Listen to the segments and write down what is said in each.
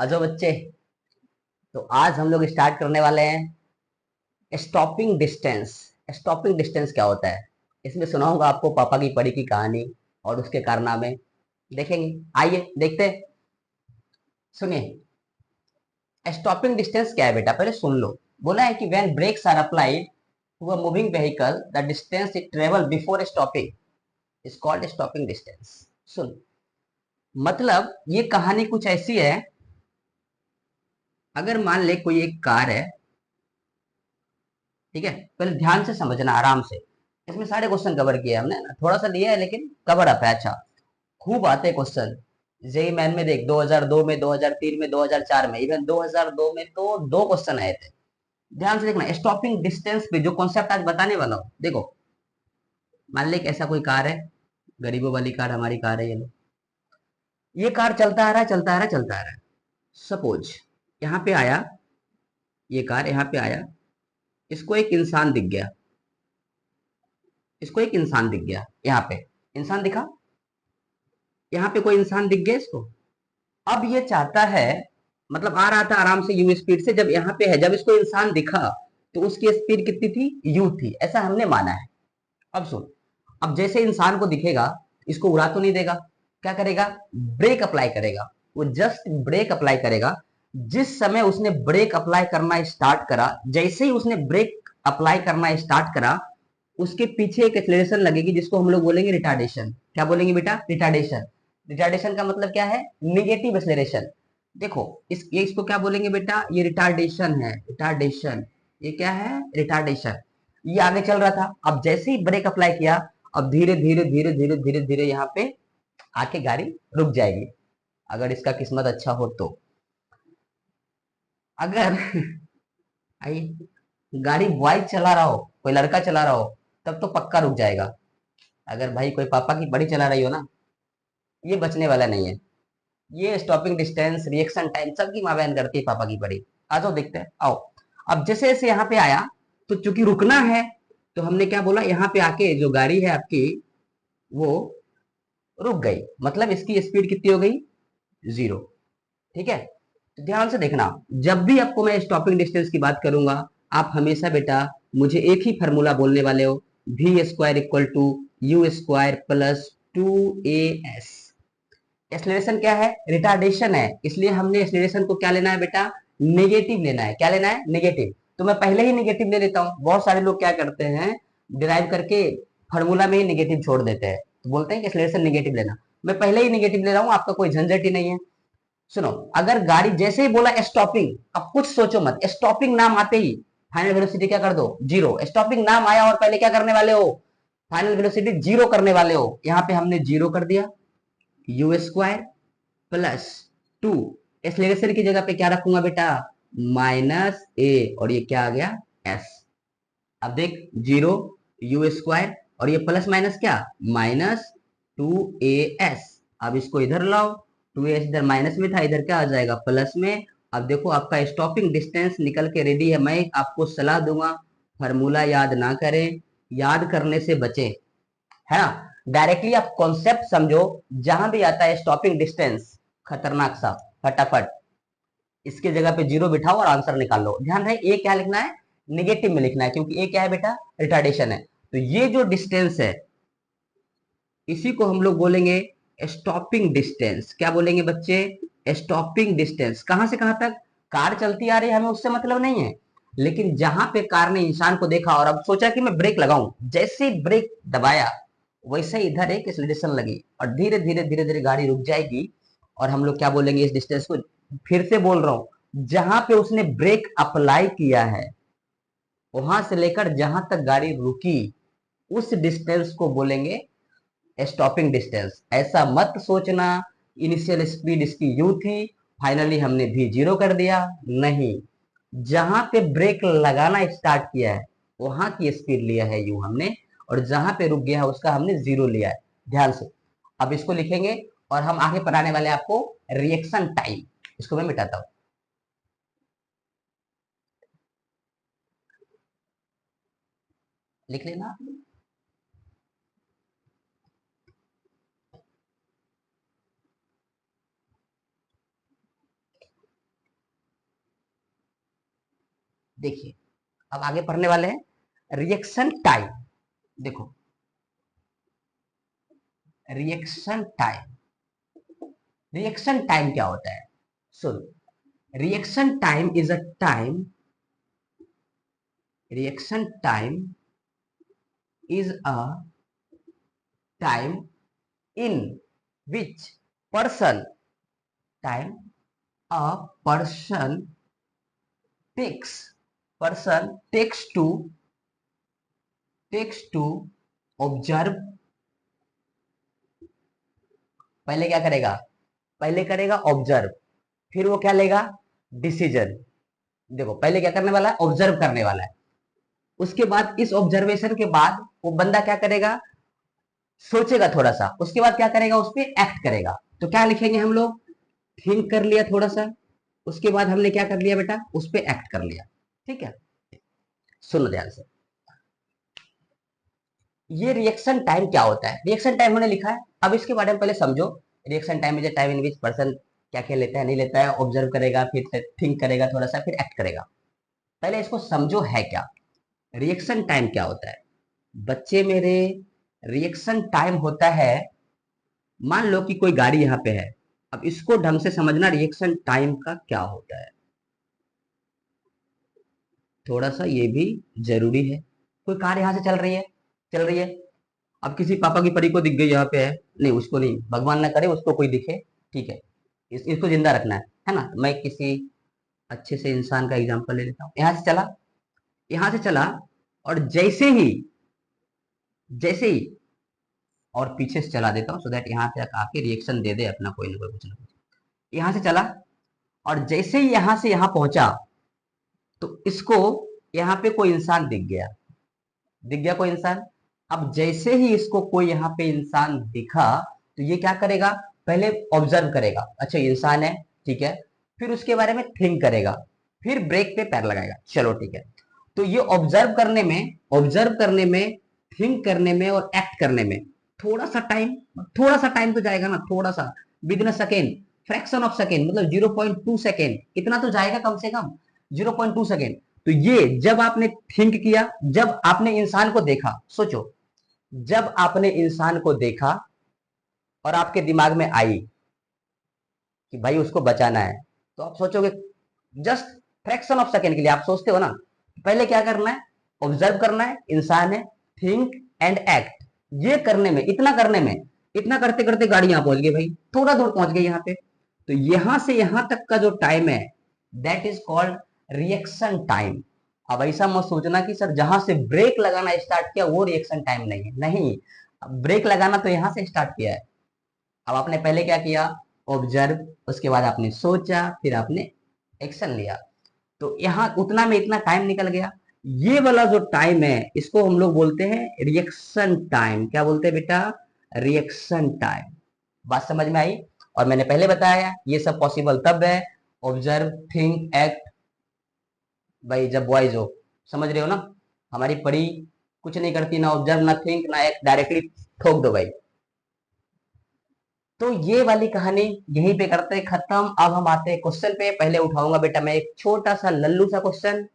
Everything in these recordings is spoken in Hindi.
आ जाओ बच्चे। तो आज हम लोग स्टार्ट करने वाले हैं स्टॉपिंग डिस्टेंस। स्टॉपिंग डिस्टेंस क्या होता है, इसमें सुनाऊंगा आपको पापा की परी की कहानी और उसके कारनामे देखेंगे। आइए देखते हैं। सुनिए, स्टॉपिंग डिस्टेंस क्या है बेटा, पहले सुन लो। बोला है कि when brakes are applied to a moving vehicle the distance it travel before stopping is called stopping distance. सुन, मतलब ये कहानी कुछ ऐसी है। अगर मान ले कोई एक कार है, ठीक है, पहले ध्यान से समझना आराम से। इसमें सारे क्वेश्चन कवर किए हमने ना, थोड़ा सा लिया है लेकिन कवर अप है। अच्छा, खूब आते हैं क्वेश्चन। जेई मैन में देख 2002 में, 2003 में, 2004 में, इवन 2002 में तो दो क्वेश्चन आए थे। ध्यान से देखना, स्टॉपिंग डिस्टेंस पे जो कॉन्सेप्ट आज बताने वाला हूँ। देखो, मान ले ऐसा कोई कार है, गरीबों वाली कार, हमारी कार है ये लो। ये कार चलता आ रहा है, चलता आ रहा है, चलता आ रहा है। सपोज यहाँ पे आया, ये कार यहाँ पे आया, इसको एक इंसान दिख गया। इसको एक इंसान दिख गया, यहाँ पे इंसान दिखा, यहाँ पे कोई इंसान दिख गया इसको। अब ये चाहता है, मतलब आ रहा था आराम से यू स्पीड से, जब यहाँ पे है, जब इसको इंसान दिखा तो उसकी स्पीड कितनी थी, यू थी, ऐसा हमने माना है। अब सुन, अब जैसे इंसान को दिखेगा, इसको उड़ा तो नहीं देगा, क्या करेगा, ब्रेक अप्लाई करेगा। वो जस्ट ब्रेक अप्लाई करेगा। जिस समय उसने ब्रेक अप्लाई करना स्टार्ट करा, जैसे ही उसने ब्रेक अप्लाई करना स्टार्ट करा, उसके पीछे एक एक्सेलरेशन लगेगी जिसको हम लोग बोलेंगे रिटार्डेशन। क्या बोलेंगे बेटा, रिटार्डेशन। रिटार्डेशन का मतलब क्या है, निगेटिव एक्सेलरेशन। देखो, ये इसको क्या बोलेंगे बेटा, ये रिटार्डेशन है, रिटार्डेशन। ये क्या है, रिटार्डेशन। ये आगे चल रहा था, अब जैसे ही ब्रेक अप्लाई किया, अब धीरे धीरे धीरे धीरे धीरे धीरे यहाँ पे आके गाड़ी रुक जाएगी, अगर इसका किस्मत अच्छा हो तो। अगर आई गाड़ी बॉय चला रहा हो, कोई लड़का चला रहा हो, तब तो पक्का रुक जाएगा। अगर भाई कोई पापा की बड़ी चला रही हो ना, ये बचने वाला नहीं है। ये स्टॉपिंग डिस्टेंस, रिएक्शन टाइम, सबकी माँ बहन करती है पापा की बड़ी। आ जाओ देखते हैं, आओ। अब जैसे जैसे यहाँ पे आया, तो चूंकि रुकना है, तो हमने क्या बोला, यहाँ पे आके जो गाड़ी है आपकी, वो रुक गई, मतलब इसकी स्पीड कितनी हो गई, जीरो। ठीक है, तो ध्यान से देखना, जब भी आपको मैं स्टॉपिंग डिस्टेंस की बात करूंगा, आप हमेशा बेटा मुझे एक ही फॉर्मूला बोलने वाले हो, v square equal to u square plus 2as। Acceleration क्या है, रिटार्डेशन है, इसलिए हमने एक्सलेरेशन को क्या लेना है बेटा, नेगेटिव लेना है। क्या लेना है, नेगेटिव। तो मैं पहले ही नेगेटिव ले लेता हूं। बहुत सारे लोग क्या करते हैं, डिराइव करके फॉर्मूला में ही नेगेटिव छोड़ देते हैं, तो बोलते हैं कि एक्सलेरेशन नेगेटिव लेना। मैं पहले ही नेगेटिव ले रहा हूं, आपका कोई झंझट ही नहीं है। सुनो, अगर गाड़ी जैसे ही बोला स्टॉपिंग, अब कुछ सोचो मत, स्टॉपिंग नाम आते ही फाइनल वेलोसिटी क्या कर दो, जीरो। स्टॉपिंग नाम आया और पहले क्या करने वाले हो, फाइनल वेलोसिटी जीरो करने वाले हो। यहाँ पे हमने जीरो कर दिया, यू स्क्वायर प्लस 2, एक्सलेरेशन की जगह पे क्या रखूंगा बेटा, माइनस ए, और ये क्या आ गया, एस। अब देख, जीरो, यू स्क्वायर, और ये प्लस माइनस क्या, माइनस 2as। अब इसको इधर लाओ, 2as इधर माइनस में था, इधर क्या आ जाएगा, प्लस में। अब देखो आपका स्टॉपिंग डिस्टेंस निकल के रेडी है। मैं आपको सलाह दूंगा, फॉर्मूला याद ना करें, याद करने से बचें, है ना। डायरेक्टली आप कॉन्सेप्ट समझो। जहां भी आता है स्टॉपिंग डिस्टेंस, खतरनाक सा, फटाफट इसके जगह पे जीरो बिठाओ और आंसर निकाल लो। ध्यान रहे, ए क्या लिखना है, निगेटिव में लिखना है, क्योंकि ए क्या है बेटा, रिटार्डेशन है। तो ये जो डिस्टेंस है, इसी को हम लोग बोलेंगे स्टॉपिंग डिस्टेंस। क्या बोलेंगे बच्चे, स्टॉपिंग डिस्टेंस। कहां से कहां तक, कार चलती आ रही है, हमें उससे मतलब नहीं है, लेकिन जहां पे कार ने इंसान को देखा और अब सोचा कि मैं ब्रेक लगाऊं, जैसे ही ब्रेक दबाया, वैसे ही इधर एक एक्सीलरेशन लगी और धीरे धीरे धीरे धीरे गाड़ी रुक जाएगी। और हम लोग क्या बोलेंगे इस डिस्टेंस को, फिर से बोल रहा हूं, जहां पे उसने ब्रेक अप्लाई किया है, वहां से लेकर जहां तक गाड़ी रुकी, उस डिस्टेंस को बोलेंगे स्टॉपिंग डिस्टेंस। ऐसा मत सोचना इनिशियल स्पीड इसकी यू थी, फाइनली हमने भी जीरो कर दिया, नहीं। जहां पे ब्रेक लगाना स्टार्ट किया है, वहां की स्पीड लिया है यू हमने, और जहां पे रुक गया है उसका हमने जीरो लिया है। ध्यान से, अब इसको लिखेंगे और हम आगे पढ़ाने वाले आपको रिएक्शन टाइम। इसको मैं मिटाता हूं, लिख लेना। देखिए अब आगे पढ़ने वाले हैं रिएक्शन टाइम। देखो रिएक्शन टाइम, रिएक्शन टाइम क्या होता है? सुन, reaction time is a time, reaction time is a time in which person, time a person takes, person takes to observe, पहले क्या करेगा? पहले करेगा ऑब्जर्व, फिर वो क्या लेगा? डिसीजन। देखो पहले क्या करने वाला है? ऑब्जर्व करने वाला है। उसके बाद इस ऑब्जर्वेशन के बाद वो बंदा क्या करेगा? सोचेगा थोड़ा सा, उसके बाद क्या करेगा? उस पर एक्ट करेगा। तो क्या लिखेंगे हम लोग? थिंक कर लिया थोड़ा सा, उसके बाद हमने क्या कर लिया बेटा? उस पर एक्ट कर लिया। ठीक है, सुनो ध्यान से। ये रिएक्शन टाइम क्या होता है? रिएक्शन टाइम हमने लिखा है, अब इसके बारे में पहले समझो। Reaction time is a time in which person क्या क्या लेता है नहीं लेता है, ऑब्जर्व करेगा, फिर थिंक करेगा थोड़ा सा, फिर एक्ट करेगा। पहले इसको समझो है क्या, रिएक्शन टाइम क्या होता है बच्चे मेरे। रिएक्शन टाइम होता है, मान लो कि कोई गाड़ी यहाँ पे है, अब इसको ढंग से समझना रिएक्शन टाइम का क्या होता है, थोड़ा सा ये भी जरूरी है। कोई कार यहाँ से चल रही है, चल रही है, अब किसी पापा की परी को दिख गई यहाँ पे है, नहीं उसको नहीं, भगवान ना करे उसको कोई दिखे, ठीक है, इसको जिंदा रखना है ना। मैं किसी अच्छे से इंसान का एग्जांपल ले लेता हूँ। यहाँ से चला, यहाँ से चला, और जैसे ही और पीछे से चला देता हूँ, सो दैट यहाँ पे आके रिएक्शन दे दे अपना कोई ना कोई, कुछ ना कुछ। यहाँ से चला, और जैसे ही यहाँ से यहाँ पहुंचा, तो इसको यहाँ पे कोई इंसान दिख गया, दिख गया कोई इंसान। अब जैसे ही इसको कोई यहाँ पे इंसान दिखा, तो ये क्या करेगा? पहले ऑब्जर्व करेगा, अच्छा ये इंसान है, ठीक है, फिर उसके बारे में थिंक करेगा, फिर ब्रेक पे पैर लगाएगा, चलो ठीक है। तो ये ऑब्जर्व करने में, थिंक करने में और एक्ट करने में थोड़ा सा टाइम तो जाएगा ना, थोड़ा सा, with in second, fraction of second, मतलब 0.2 सेकेंड, इतना तो जाएगा कम से कम, 0.2 सेकेंड। तो ये जब आपने थिंक किया, जब आपने इंसान को देखा, सोचो, जब आपने इंसान को देखा और आपके दिमाग में आई कि भाई उसको बचाना है, तो आप सोचोगे, जस्ट फ्रैक्शन ऑफ सेकेंड के लिए आप सोचते हो ना। पहले क्या करना है? ऑब्जर्व करना है, इंसान है, थिंक एंड एक्ट। ये करने में, इतना करते करते गाड़ी यहां पहुंच गई भाई, थोड़ा दूर पहुंच गई यहाँ पे। तो यहां से यहां तक का जो टाइम है, that is called reaction time. अब ऐसा मत सोचना कि सर जहां से ब्रेक लगाना स्टार्ट किया वो रिएक्शन टाइम नहीं है, नहीं, ब्रेक लगाना तो यहां से स्टार्ट किया है। अब आपने पहले क्या किया? ऑब्जर्व, उसके बाद आपने सोचा, फिर आपने एक्शन लिया, तो यहाँ उतना में इतना टाइम निकल गया। ये वाला जो टाइम है, इसको हम लोग बोलते हैं रिएक्शन टाइम। क्या बोलते हैं बेटा? Reaction time. बात समझ में आई? और मैंने पहले बताया ये सब पॉसिबल तब है, ऑब्जर्व, थिंक, एक्ट, भाई जब बॉयज हो, समझ रहे हो ना। हमारी परी कुछ नहीं करती, ना ऑब्जर्व, ना थिंक, ना एक्ट, डायरेक्टली ठोक दो भाई। तो ये वाली कहानी यहीं पे करते हैं खत्म। अब हम आते हैं क्वेश्चन पे। पहले उठाऊंगा बेटा मैं एक छोटा सा लल्लू सा क्वेश्चन,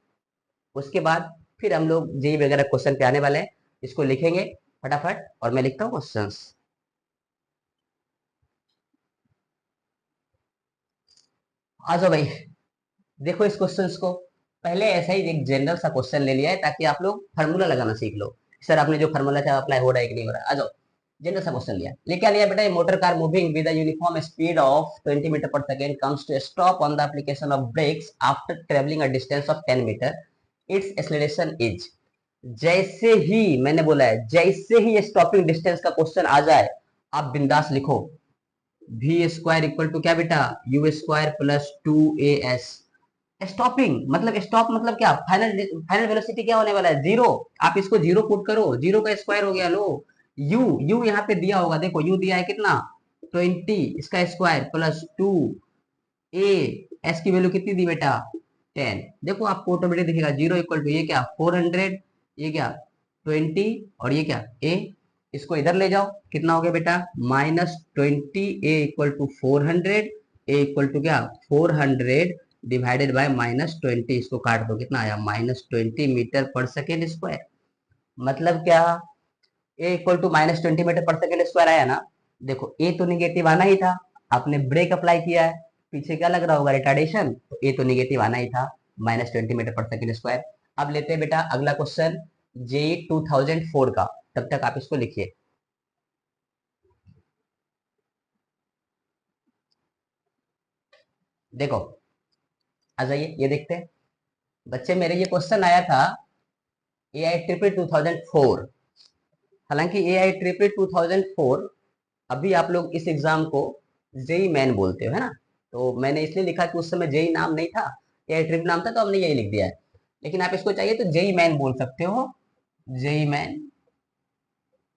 उसके बाद फिर हम लोग जेई वगैरह क्वेश्चन पे आने वाले हैं। इसको लिखेंगे फटाफट, और मैं लिखता हूँ क्वेश्चंस। आ जाओ भाई, देखो इस क्वेश्चंस को। पहले ऐसा ही एक जनरल सा क्वेश्चन ले लिया है ताकि आप लोग फार्मूला लगाना सीख लो। सर आपने जो फार्मूला चाहे अप्लाई हो रहा है कि नहीं हो रहा है। आ जाओ, जनरल सा क्वेश्चन लिया, ले क्या लिया बेटा? Motor car moving with a uniform speed of 20 metre per second comes to stop on the application of brakes after travelling a distance of 10 metre, its acceleration is. जैसे ही मैंने बोला है, जैसे ही स्टॉपिंग डिस्टेंस का क्वेश्चन आ जाए, आप बिंदास लिखो वी स्क्वायर इक्वल टू क्या बेटा? You square plus 2as। Stopping मतलब, स्टॉप मतलब क्या? फाइनल, फाइनल वेलोसिटी क्या होने वाला है? जीरो। आप इसको जीरो पुट करो, जीरो का स्क्वायर हो गया। लो, यू यहाँ पे दिया होगा, देखो यू दिया है कितना? 20, इसका स्क्वायर प्लस 2a, एस की वैल्यू कितनी दी बेटा? 10। देखो आपको ऑटोमेटिक दिखेगा जीरो इक्वल टू ये क्या? 400, ये क्या? 20, और ये क्या? a। इसको इधर ले जाओ, कितना हो गया बेटा? -20, a equal to 400, a equal to क्या? 400 डिवाइडेड बाय -20, इसको काट दो, कितना आया -20 मीटर पर सेकेंड स्क्वायर। मतलब क्या, ए इक्वल टू -20 मीटर पर सेकेंड स्क्वायर आया ना। देखो ए तो निगेटिव आना ही था, आपने ब्रेक अप्लाई किया है, पीछे क्या लग रहा होगा, रिटार्डेशन, तो ए तो निगेटिव आना ही था, -20 मीटर पर सेकेंड स्क्वायर। अब लेते हैं बेटा अगला क्वेश्चन, जेई 2004 का, तब तक आप इसको लिखिए। देखो आ जाइए, ये देखते हैं बच्चे, मेरे ये क्वेश्चन आया था ए आई ट्रिपल 2004। हालांकि ए आई ट्रिपल 2004 अभी आप लोग इस एग्जाम को जेई मैन बोलते हो, है ना। तो मैंने इसलिए लिखा कि उस समय जेई नाम नहीं था, ए आई ट्रिपल नाम था, तो हमने यही लिख दिया है। लेकिन आप इसको चाहिए तो जेई मैन बोल सकते हो, जेई मैन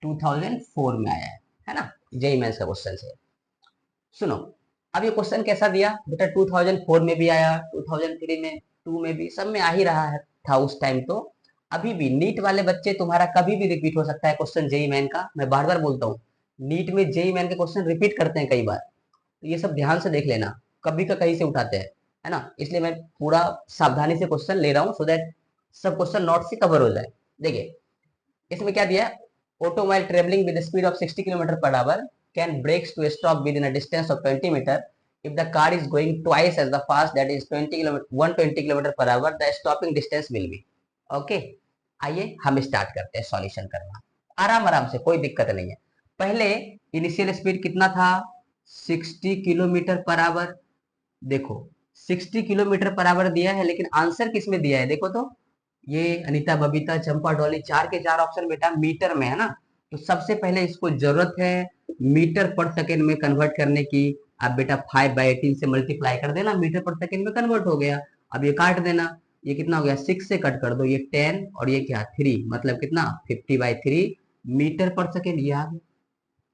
2004 में आया है ना। जेई मैन का क्वेश्चन है। सुनो, अब ये क्वेश्चन कैसा दिया बेटा, 2004 में भी आया, 2003 में, 2 में भी, सब में आ ही रहा है था उस टाइम। तो अभी भी नीट वाले बच्चे, तुम्हारा कभी भी रिपीट हो सकता है क्वेश्चन जेई मैन का, मैं बार बार बोलता हूँ, नीट में जेई मैन के क्वेश्चन रिपीट करते हैं कई बार, तो ये सब ध्यान से देख लेना, कभी का कहीं से उठाते हैं, है ना। इसलिए मैं पूरा सावधानी से क्वेश्चन ले रहा हूँ, सो दैट सब क्वेश्चन नोट से कवर हो जाए। देखिए इसमें क्या दिया है, automobile travelling with speed of 60 kilometre per hour can brakes to stop within a distance of 20 metre if the car is going twice as the fast, that is 20 kilometre 120 kilometre per our, the stopping distance will be। Okay, आइए हम स्टार्ट करते हैं सॉल्यूशन करना, आराम आराम से, कोई दिक्कत नहीं है। पहले इनिशियल स्पीड कितना था, 60 किलोमीटर पर आवर। देखो 60 किलोमीटर पर आवर दिया है, लेकिन आंसर किस में दिया है, देखो तो, ये अनीता, बबीता, चंपा, डॉली, चार के चार ऑप्शन बेटा मीटर में है ना। तो सबसे पहले इसको जरूरत है मीटर पर सेकेंड में कन्वर्ट करने की। अब बेटा 5/18 से मल्टीप्लाई कर देना, मीटर पर सेकेंड में कन्वर्ट हो गया। अब ये काट देना, ये कितना हो गया, 6 से कट कर दो, ये 10 और ये क्या 3, मतलब कितना 50/3 मीटर पर सेकेंड, ये आ गया।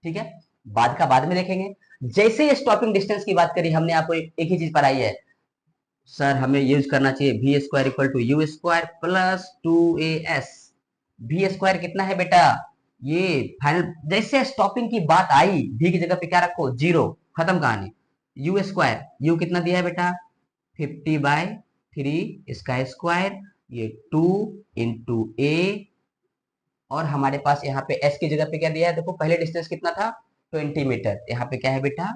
ठीक है, बाद का बाद में देखेंगे। जैसे ये स्टॉपिंग डिस्टेंस की बात करी हमने, आपको एक ही चीज पढ़ाई है सर, हमें यूज करना चाहिए v square equal to u square plus 2as। V square कितना है बेटा, ये फाइनल, जैसे स्टॉपिंग की बात आई, भी की जगह पे क्या रखो, 0, खत्म कहानी। यू स्क्वायर, यू कितना दिया है बेटा, 50/3 इसका स्क्वायर, ये 2 इंटू ए, और हमारे पास यहाँ पे s की जगह पे क्या दिया है, देखो पहले डिस्टेंस कितना था 20 मीटर, यहाँ पे क्या है बेटा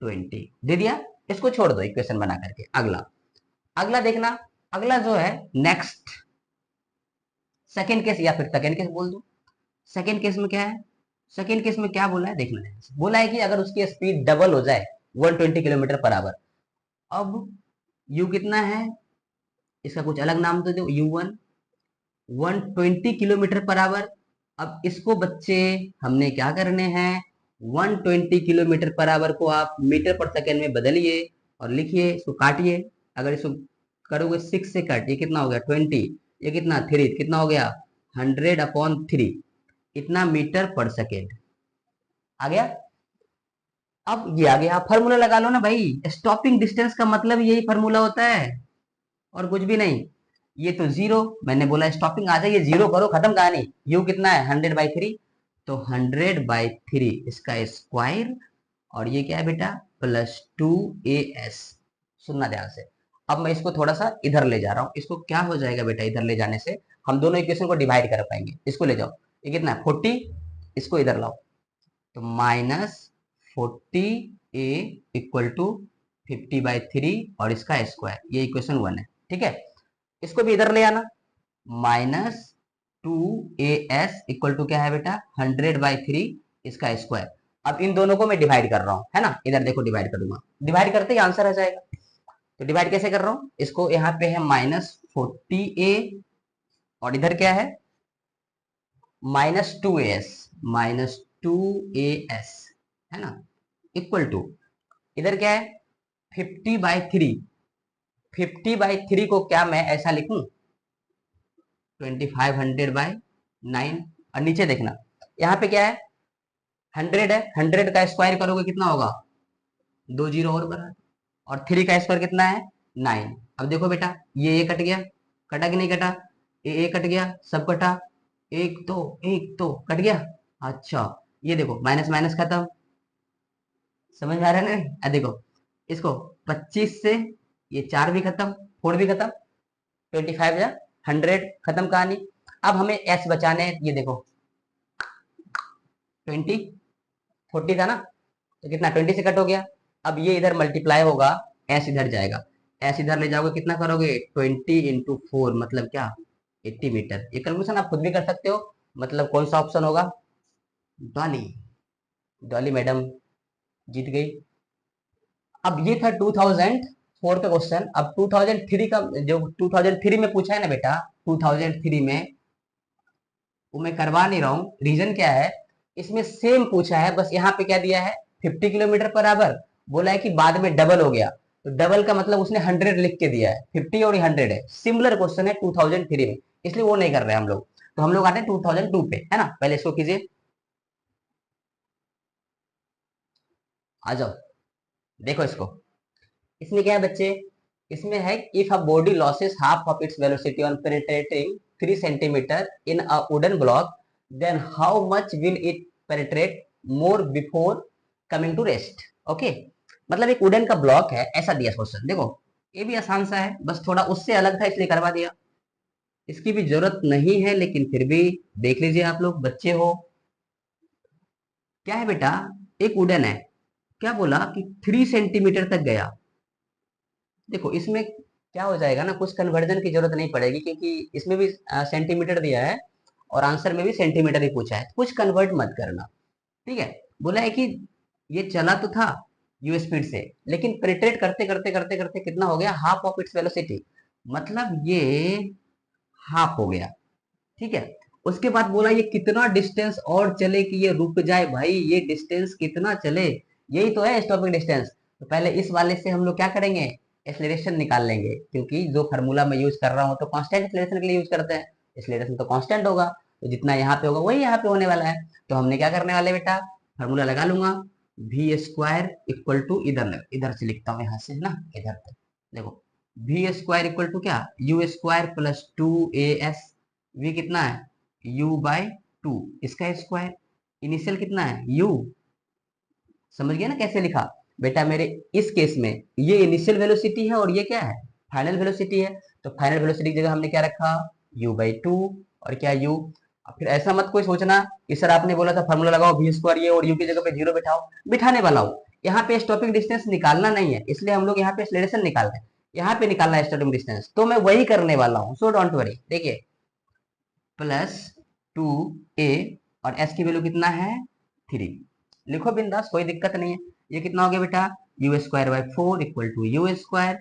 20 दे दिया। इसको छोड़ दो इक्वेशन बना करके। अगला अगला देखना, अगला जो है नेक्स्ट सेकेंड केस, या फिर सेकेंड केस बोल दो। सेकेंड केस में क्या है, सेकेंड केस में क्या बोला है देखना है, बोला है कि अगर उसकी स्पीड डबल हो जाए 120 किलोमीटर पर आवर। अब u कितना है, इसका कुछ अलग नाम तो दो, u1 120 किलोमीटर पर आवर। अब इसको बच्चे हमने क्या करने हैं, 120 किलोमीटर पर आवर को आप मीटर पर सेकेंड में बदलिए और लिखिए, इसको काटिए। अगर इसको करोगे 6 से कट, ये कितना हो गया 20, ये कितना 3, कितना हो गया 100/3, इतना मीटर पर सेकेंड आ गया। अब ये आ गया, आप फार्मूला लगा लो ना भाई, स्टॉपिंग डिस्टेंस का मतलब यही फार्मूला होता है और कुछ भी नहीं। ये तो 0, मैंने बोला स्टॉपिंग आ जाए, ये 0 करो, खत्म कहानी। यू कितना है 100/3, तो 100/3 इसका स्क्वायर, और ये क्या है बेटा प्लस 2as। सुनना ध्यान से, अब मैं इसको थोड़ा सा इधर ले जा रहा हूँ, इसको क्या हो जाएगा बेटा, इधर ले जाने से हम दोनों इक्वेशन को डिवाइड कर पाएंगे। इसको ले जाओ, ये कितना है 40, इसको इधर लाओ, तो -40a इक्वल टू 50/3 और इसका स्क्वायर, ये इक्वेशन 1 है। ठीक है, इसको भी इधर ले आना, -2as इक्वल टू क्या है बेटा 100/3 इसका स्क्वायर। अब इन दोनों को मैं डिवाइड कर रहा हूं, है ना, इधर देखो डिवाइड करूंगा, डिवाइड करते ही आंसर आ जाएगा। तो डिवाइड कैसे कर रहा हूं, इसको यहाँ पे है -40a, और इधर क्या है -2as, -2as, है ना, इक्वल टू, इधर क्या है 50/3, 50/3 को क्या मैं ऐसा लिखूं 2500/9। और नीचे देखना, यहाँ पे क्या है 100 है, 100 का स्क्वायर करोगे कितना होगा, 2 जीरो और बना, और 3 का स्क्वायर कितना है 9। अब देखो बेटा, ये कट गया, कटा कि नहीं कटा, ये कट गया, सब कटा, एक तो कट गया। अच्छा, ये देखो माइनस माइनस खत्म, समझ में आ रहा है ना। देखो इसको 25 से ये 4 भी खत्म, 4 भी खत्म, 25 या 100, खत्म कहानी। अब हमें एस बचाने हैं, ये देखो 20, 40 था ना, तो कितना 20 से कट हो गया। अब ये इधर मल्टीप्लाई होगा, एस इधर जाएगा, एस इधर ले जाओगे, कितना करोगे 20 × 4 मतलब क्या 80 मीटर। ये कैलकुलेशन आप खुद भी कर सकते हो। मतलब कौन सा ऑप्शन होगा, डॉली, डॉली मैडम जीत गई। अब ये था 2004 का क्वेश्चन। अब 2003 का, जो 2003 में पूछा है ना बेटा, 2003 में वो मैं करवा नहीं रहा हूँ, रीजन क्या है, इसमें सेम पूछा है, बस यहाँ पे क्या दिया है 50 किलोमीटर पर आवर, बोला है कि बाद में डबल हो गया, तो डबल का मतलब उसने 100 लिख के दिया है, 50 और 100 है, सिमिलर क्वेश्चन है 2003 में, इसलिए वो नहीं कर रहे हम लोग। तो हम लोग आते हैं 2002 पे, है ना, पहले इसको कीजिए, आ जाओ देखो इसको। इसमें क्या है बच्चे, इसमें है if a body losses half of its velocity on penetrating 3 centimetre in a wooden block, then how much will it penetrate more before coming to rest. Okay, मतलब एक वुडन का ब्लॉक है, ऐसा दिया क्वेश्चन, देखो ये भी आसान सा है, बस थोड़ा उससे अलग था इसलिए करवा दिया, इसकी भी जरूरत नहीं है, लेकिन फिर भी देख लीजिए, आप लोग बच्चे हो। क्या है बेटा, एक वुडन है, क्या बोला कि 3 सेंटीमीटर तक गया। देखो इसमें क्या हो जाएगा ना, कुछ कन्वर्जन की जरूरत नहीं पड़ेगी, क्योंकि इसमें भी सेंटीमीटर दिया है और आंसर में भी सेंटीमीटर ही पूछा है, कुछ कन्वर्ट मत करना, ठीक है। बोला है कि ये चला तो था यू स्पीड से, लेकिन पेनिट्रेट करते करते करते करते कितना हो गया, हाफ ऑफ इट्स वेलोसिटी, मतलब ये हाफ हो गया, ठीक है। उसके बाद बोला ये कितना डिस्टेंस और चले कि ये रुक जाए, भाई ये डिस्टेंस कितना चले, यही तो है स्टॉपिंग डिस्टेंस। तो पहले इस वाले से हम लोग क्या करेंगे, एक्सेलरेशन निकाल लेंगे, क्योंकि जो फार्मूला मैं यूज कर रहा हूँ तो कांस्टेंट एक्सेलरेशन के लिए यूज करते हैं, एक्सेलरेशन तो कांस्टेंट होगा, तो जितना यहाँ पे होगा वही यहाँ पे होने वाला है। तो हमने क्या करने वाले बेटा, फार्मूला लगा लूंगा, वी स्क्वायर इक्वल टू, इधर इधर से लिखता हूँ यहाँ से, है ना, इधर तक देखो, वी स्क्वायर इक्वल टू क्या, u square plus 2as, v कितना है u/2, इसका स्क्वायर, इनिशियल कितना है u, समझ गया ना कैसे लिखा बेटा मेरे। इस केस में ये इनिशियल वेलोसिटी है और ये क्या है, फाइनल वेलोसिटी है, तो फाइनल वेलोसिटी की जगह हमने क्या रखा, u/2, और क्या u। अब फिर ऐसा मत कोई सोचना कि सर आपने बोला था फार्मूला लगाओ वी स्क्वायर, ये और u की जगह पे जीरो बिठाओ, बिठाने वाला हूँ, यहाँ पे स्टॉपिंग डिस्टेंस निकालना नहीं है, इसलिए हम लोग यहाँ पे एक्सेलरेशन निकाल रहे हैं, यहाँ पे निकालना है स्टॉपिंग डिस्टेंस, तो मैं वही करने वाला हूँ, सो डोंट वरी। देखिए प्लस 2a, और s की वैल्यू कितना है 3, लिखो बिंदास, कोई दिक्कत नहीं है। ये कितना हो गया बेटा, u² / 4 equal to u²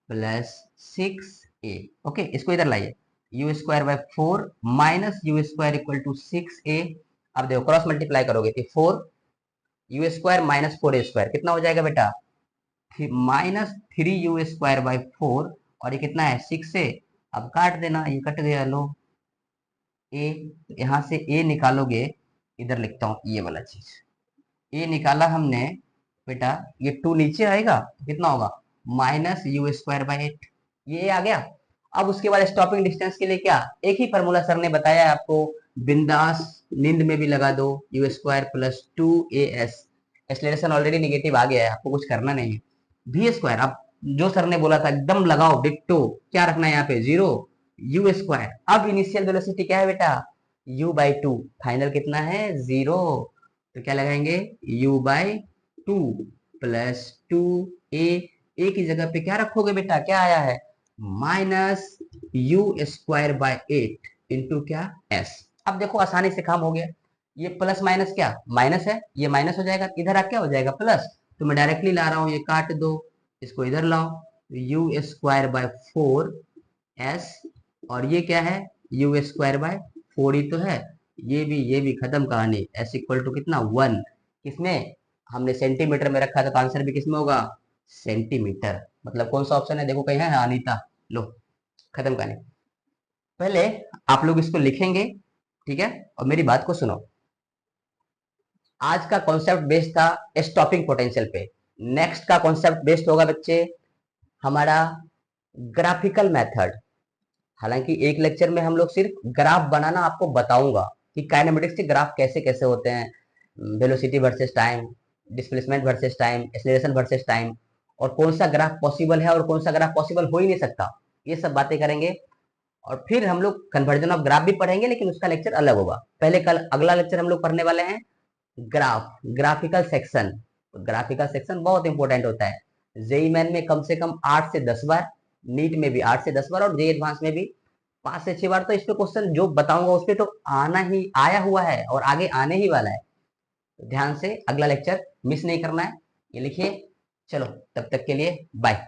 plus 6a। Okay, इसको इधर लाइए, u² / 4 minus u² equal to 6a। अब देखो क्रॉस मल्टीप्लाई करोगे तो 4 u² माइनस 4a² कितना हो जाएगा बेटा, माइनस 3u² / 4, और ये कितना है 6a। अब काट देना, ये कट गया, लो ए, यहां से ए निकालोगे, इधर लिखता हूं ये वाला चीज, ए निकाला हमने बेटा, ये 2 नीचे आएगा तो कितना होगा, -u²/8, ये आ गया। अब उसके बाद स्टॉपिंग डिस्टेंस के लिए क्या, एक ही फॉर्मूला सर ने बताया है आपको, बिंदास नींद में भी लगा दो, u² plus 2as, acceleration already negative आ गया है, आपको कुछ करना नहीं है, v², अब जो सर ने बोला था एकदम लगाओ डिक्टो, क्या रखना है यहाँ पे 0, u²। अब इनिशियल वेलोसिटी क्या है बेटा, u/2, फाइनल कितना है 0, तो क्या लगाएंगे u/2 प्लस 2a, ए की जगह पे क्या रखोगे बेटा, क्या आया है -u²/8 इंटू क्या s। अब देखो आसानी से काम हो गया, ये प्लस माइनस क्या माइनस है, ये माइनस हो जाएगा, इधर आ क्या हो जाएगा प्लस, तो मैं डायरेक्टली ला रहा हूँ, ये काट दो, इसको इधर लाओ, u²/4 s, और ये क्या है u²/4 ही तो है, ये भी खत्म कहानी, s इक्वल टू कितना 1, किसमें हमने सेंटीमीटर में रखा था, तो आंसर भी किसमें होगा सेंटीमीटर। मतलब कौन सा ऑप्शन है, देखो कहीं है अनीता, लो खत्म कहानी। पहले आप लोग इसको लिखेंगे, ठीक है, और मेरी बात को सुनो। आज का कॉन्सेप्ट बेस्ड था स्टॉपिंग पोटेंशियल पे, नेक्स्ट का कॉन्सेप्ट बेस्ड होगा बच्चे हमारा ग्राफिकल मेथड। हालांकि एक लेक्चर में हम लोग सिर्फ ग्राफ बनाना आपको बताऊंगा कि काइनेमेटिक्स के ग्राफ कैसे कैसे होते हैं, velocity versus time, displacement versus time, acceleration versus time, और कौन सा ग्राफ पॉसिबल है और कौन सा ग्राफ पॉसिबल हो ही नहीं सकता, ये सब बातें करेंगे। और फिर हम लोग कन्वर्जन ऑफ ग्राफ भी पढ़ेंगे, लेकिन उसका लेक्चर अलग होगा। पहले कल अगला लेक्चर हम लोग पढ़ने वाले हैं graph, graphical section. Graphical section बहुत इंपॉर्टेंट होता है। जेई मैन में कम से कम 8 से 10 बार, नीट में भी 8 से 10 बार, और जेई एडवांस में भी 5 से 6 बार। तो इस पे क्वेश्चन जो बताऊंगा उस पे तो आना ही आया हुआ है और आगे आने ही वाला है। तो ध्यान से अगला लेक्चर मिस नहीं करना है, ये लिखिए। चलो तब तक के लिए बाय।